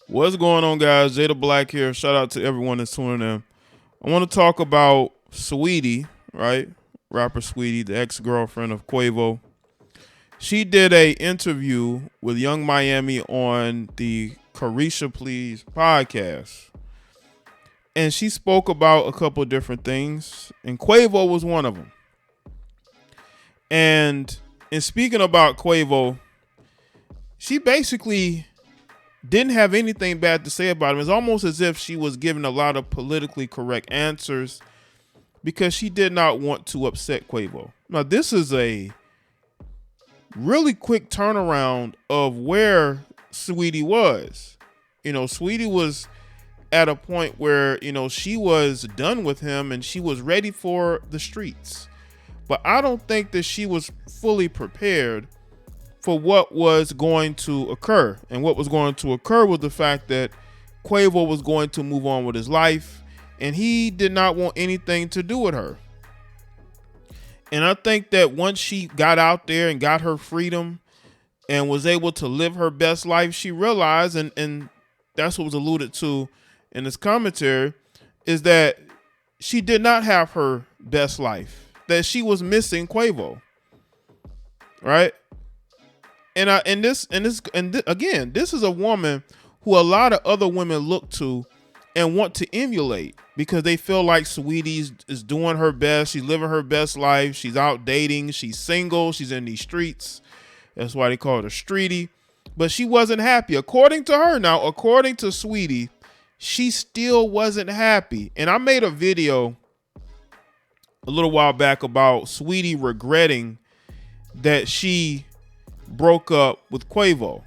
What's going on, guys? Jada Black here. Shout out to everyone that's tuning in. I want to talk about Saweetie, right? Rapper Saweetie, the ex-girlfriend of Quavo. She did a interview with Young Miami on the Caresha Please podcast. And she spoke about a couple of different things, and Quavo was one of them. And in speaking about Quavo, she basically didn't have anything bad to say about him. It's almost as if she was giving a lot of politically correct answers because she did not want to upset Quavo. Now, this is a really quick turnaround of where Saweetie was. Saweetie was at a point where, she was done with him and she was ready for the streets. But I don't think that she was fully prepared for what was going to occur. And what was going to occur was the fact that Quavo was going to move on with his life and he did not want anything to do with her. And I think that once she got out there and got her freedom and was able to live her best life, she realized, and that's what was alluded to in this commentary, is that she did not have her best life, that she was missing Quavo, right? Again, this is a woman who a lot of other women look to and want to emulate because they feel like Saweetie is doing her best. She's living her best life. She's out dating. She's single. She's in these streets. That's why they call her streety. But she wasn't happy. According to her now, according to Saweetie, she still wasn't happy. And I made a video a little while back about Saweetie regretting that she broke up with Quavo,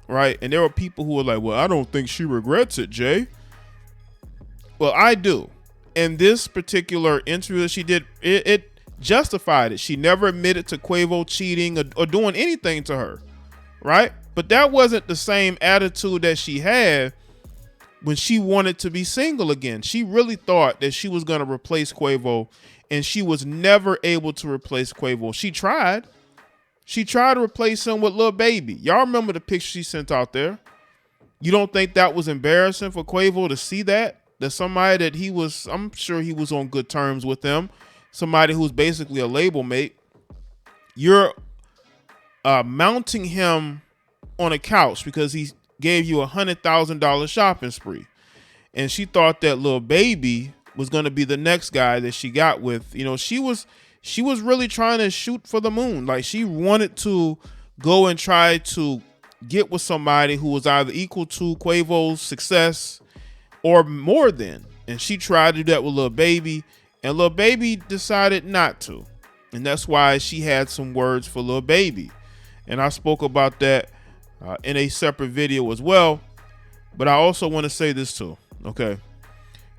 right? And there were people who were like, well, I don't think she regrets it, Jay. Well, I do. And this particular interview that she did, it justified it. She never admitted to Quavo cheating or doing anything to her, right? But that wasn't the same attitude that she had when she wanted to be single again. She really thought that she was going to replace Quavo, and she was never able to replace Quavo. She tried. She tried to replace him with Lil Baby. Y'all remember the picture she sent out there? You don't think that was embarrassing for Quavo to see that? That somebody that I'm sure he was on good terms with them, somebody who's basically a label mate, you're mounting him on a couch because he gave you $100,000 shopping spree. And she thought that Lil Baby was going to be the next guy that she got with. She was really trying to shoot for the moon. Like, she wanted to go and try to get with somebody who was either equal to Quavo's success or more than. And she tried to do that with Lil Baby, and Lil Baby decided not to. And that's why she had some words for Lil Baby. And I spoke about that in a separate video as well. But I also want to say this too, okay?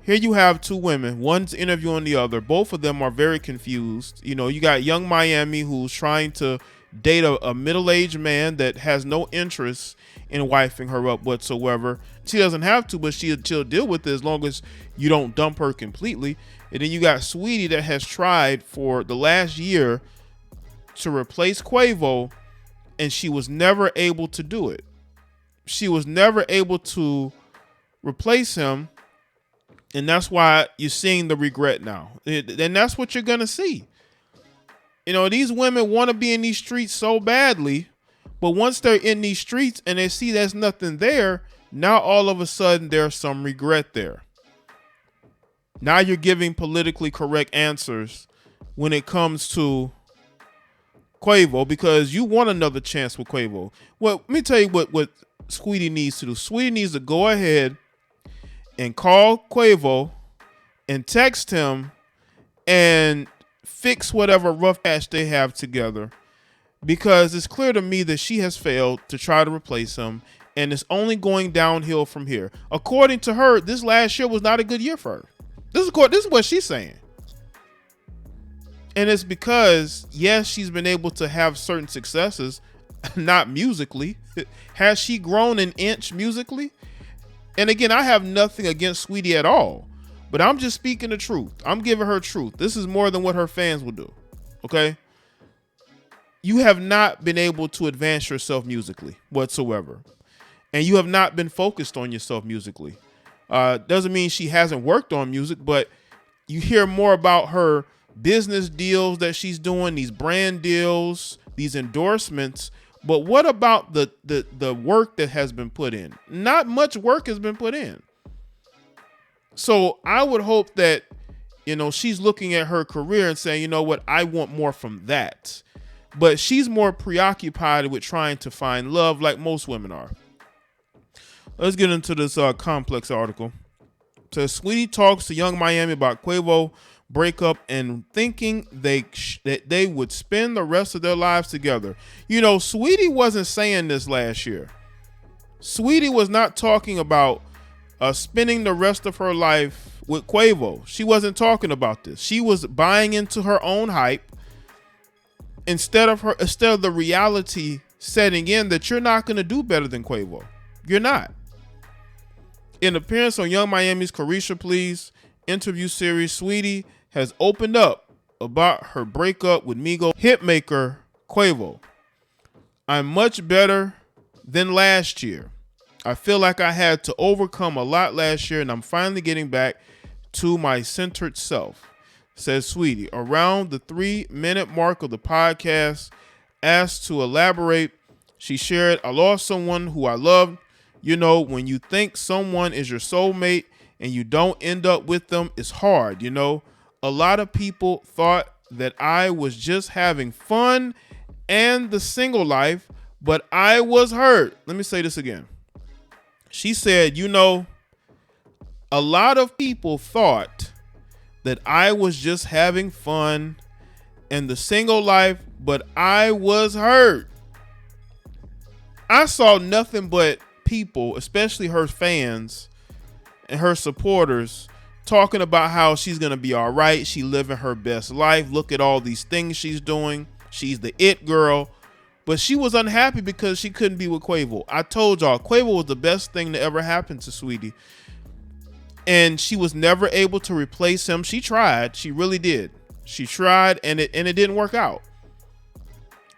Here you have two women, one's interviewing the other. Both of them are very confused. You got Young Miami who's trying to date a middle-aged man that has no interest in wifing her up whatsoever. She doesn't have to, but she'll deal with it as long as you don't dump her completely. And then you got Saweetie that has tried for the last year to replace Quavo, and she was never able to do it. She was never able to replace him. And that's why you're seeing the regret now. And that's what you're going to see. These women want to be in these streets so badly, but once they're in these streets and they see there's nothing there, now all of a sudden there's some regret there. Now you're giving politically correct answers when it comes to Quavo because you want another chance with Quavo. Well, let me tell you what Saweetie needs to do. Saweetie needs to go ahead and call Quavo and text him and fix whatever rough patch they have together, because it's clear to me that she has failed to try to replace him, and it's only going downhill from here. According to her, this last year was not a good year for her. This is what she's saying. And it's because, yes, she's been able to have certain successes, not musically. Has she grown an inch musically? And again, I have nothing against Saweetie at all, but I'm just speaking the truth. I'm giving her truth. This is more than what her fans will do. Okay? You have not been able to advance yourself musically whatsoever. and you have not been focused on yourself musically. Doesn't mean she hasn't worked on music, but you hear more about her business deals that she's doing, these brand deals, these endorsements. But what about the work that has been put in? Not much work has been put in. So I would hope that, she's looking at her career and saying, you know what, I want more from that. But she's more preoccupied with trying to find love like most women are. Let's get into this complex article. It says, Saweetie talks to Young Miami about Quavo breakup and thinking that they would spend the rest of their lives together. Saweetie wasn't saying this last year. Saweetie was not talking about spending the rest of her life with Quavo. She wasn't talking about this. She was buying into her own hype instead of the reality setting in that you're not going to do better than Quavo. You're not. In appearance on Young Miami's Caresha Please interview series, Saweetie has opened up about her breakup with Migos hitmaker Quavo. I'm much better than last year. I feel like I had to overcome a lot last year, and I'm finally getting back to my centered self, says Saweetie. Around the 3-minute mark of the podcast, asked to elaborate, she shared, I lost someone who I loved. When you think someone is your soulmate and you don't end up with them, it's hard. A lot of people thought that I was just having fun and the single life, but I was hurt. Let me say this again. She said, a lot of people thought that I was just having fun and the single life, but I was hurt. I saw nothing but people, especially her fans and her supporters, talking about how she's going to be all right. She living her best life. Look at all these things she's doing. She's the it girl. But she was unhappy because she couldn't be with Quavo. I told y'all, Quavo was the best thing to ever happen to Saweetie. And she was never able to replace him. She tried. She really did. She tried, and it didn't work out.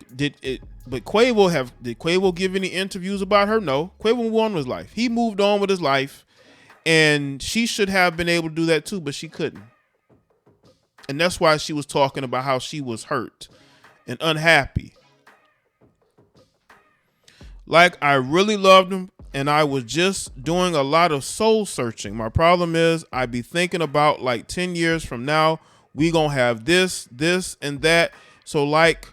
But did Quavo give any interviews about her? No. Quavo moved on with his life. He moved on with his life, and she should have been able to do that too, but she couldn't. And that's why she was talking about how she was hurt and unhappy. Like, I really loved him, and I was just doing a lot of soul searching. My problem is I be thinking about like 10 years from now, we gonna have this, and that. So like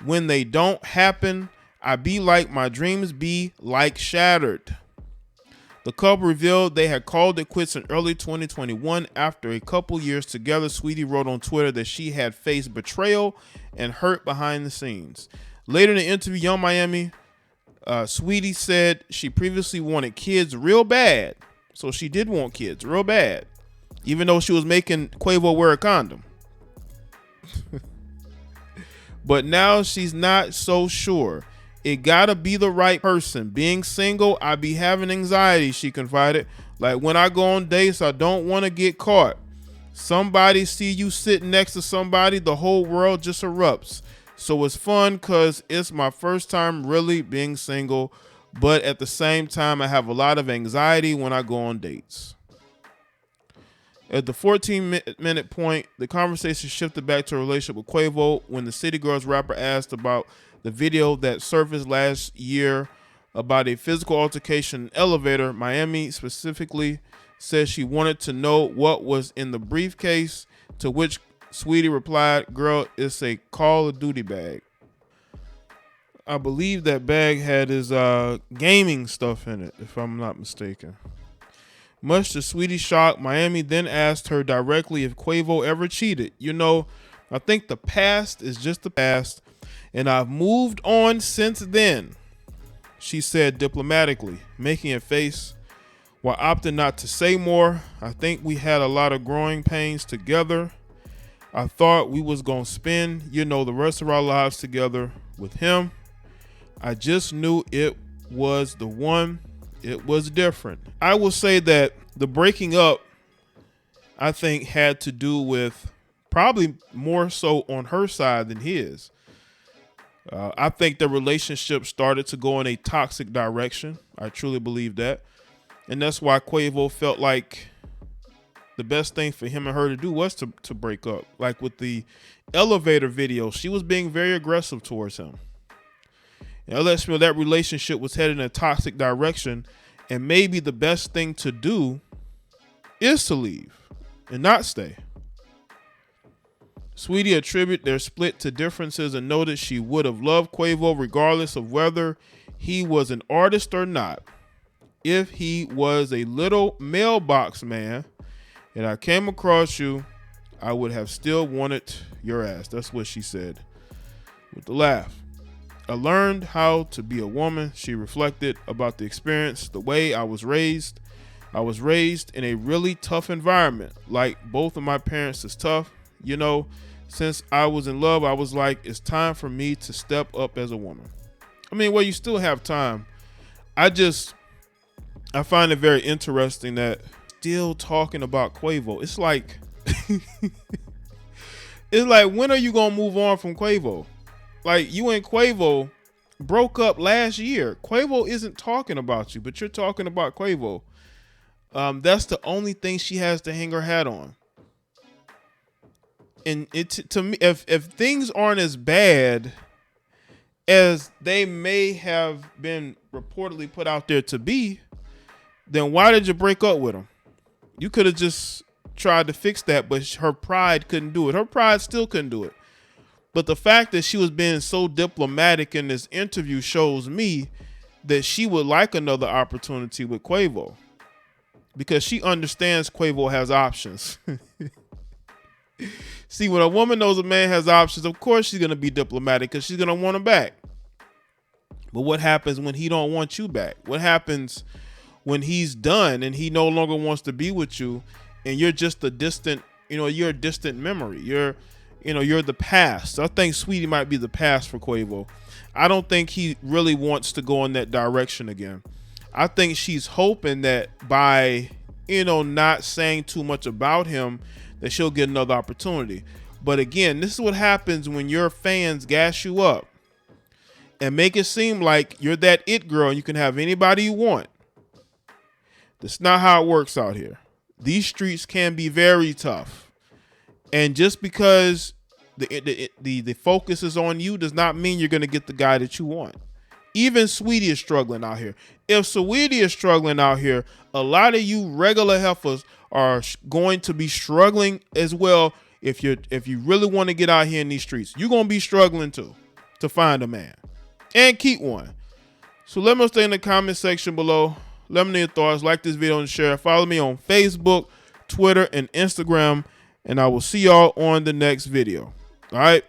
when they don't happen, I be like my dreams be like shattered. The couple revealed they had called it quits in early 2021 after a couple years together. Saweetie wrote on Twitter that she had faced betrayal and hurt behind the scenes. Later in the interview, Young Miami, Saweetie said she previously wanted kids real bad. So she did want kids real bad, even though she was making Quavo wear a condom. But now she's not so sure. It gotta be the right person. Being single, I be having anxiety, she confided. Like when I go on dates, I don't want to get caught. Somebody see you sitting next to somebody, the whole world just erupts. So it's fun because it's my first time really being single, but at the same time, I have a lot of anxiety when I go on dates. At the 14-minute point, the conversation shifted back to a relationship with Quavo when the City Girls rapper asked about the video that surfaced last year about a physical altercation in an elevator. Miami specifically says she wanted to know what was in the briefcase, to which Saweetie replied, "Girl, it's a Call of Duty bag." I believe that bag had his gaming stuff in it, if I'm not mistaken. Much to Saweetie's shock, Miami then asked her directly if Quavo ever cheated. I think the past is just the past, and I've moved on since then, she said diplomatically, making a face while opting not to say more. I think we had a lot of growing pains together. I thought we was gonna spend, the rest of our lives together with him. I just knew it was the one. It was different. I will say that the breaking up, I think, had to do with probably more so on her side than his. I think the relationship started to go in a toxic direction. I truly believe that. And that's why Quavo felt like the best thing for him and her to do was to break up. Like with the elevator video, she was being very aggressive towards him. And it lets me know that relationship was headed in a toxic direction. And maybe the best thing to do is to leave and not stay. Saweetie attributed their split to differences and noted she would have loved Quavo regardless of whether he was an artist or not. If he was a little mailbox man and I came across you, I would have still wanted your ass. That's what she said with a laugh. I learned how to be a woman. She reflected about the experience, the way I was raised. I was raised in a really tough environment. Like both of my parents is tough. You know, since I was in love, I was like, it's time for me to step up as a woman. I mean, well, you still have time. I find it very interesting that still talking about Quavo. It's like, when are you going to move on from Quavo? Like, you and Quavo broke up last year. Quavo isn't talking about you, but you're talking about Quavo. That's the only thing she has to hang her hat on. And to me, if things aren't as bad as they may have been reportedly put out there to be, then why did you break up with him? You could have just tried to fix that, but her pride couldn't do it. Her pride still couldn't do it. But the fact that she was being so diplomatic in this interview shows me that she would like another opportunity with Quavo because she understands Quavo has options. See, when a woman knows a man has options, of course she's going to be diplomatic because she's going to want him back. But what happens when he don't want you back? What happens when he's done and he no longer wants to be with you and you're just a distant, you're a distant memory. You're the past. So I think Saweetie might be the past for Quavo. I don't think he really wants to go in that direction again. I think she's hoping that by, not saying too much about him, that she'll get another opportunity. But again, this is what happens when your fans gas you up and make it seem like you're that it girl and you can have anybody you want. That's not how it works out here. These streets can be very tough. And just because the focus is on you does not mean you're going to get the guy that you want. Even Saweetie is struggling out here. If Saweetie is struggling out here, a lot of you regular heifers are going to be struggling as well. If you really want to get out here in these streets, you're going to be struggling too to find a man and keep one. So let me stay in the comment section below. Let me know your thoughts. Like this video and share. Follow me on Facebook, Twitter, and Instagram. And I will see y'all on the next video. All right.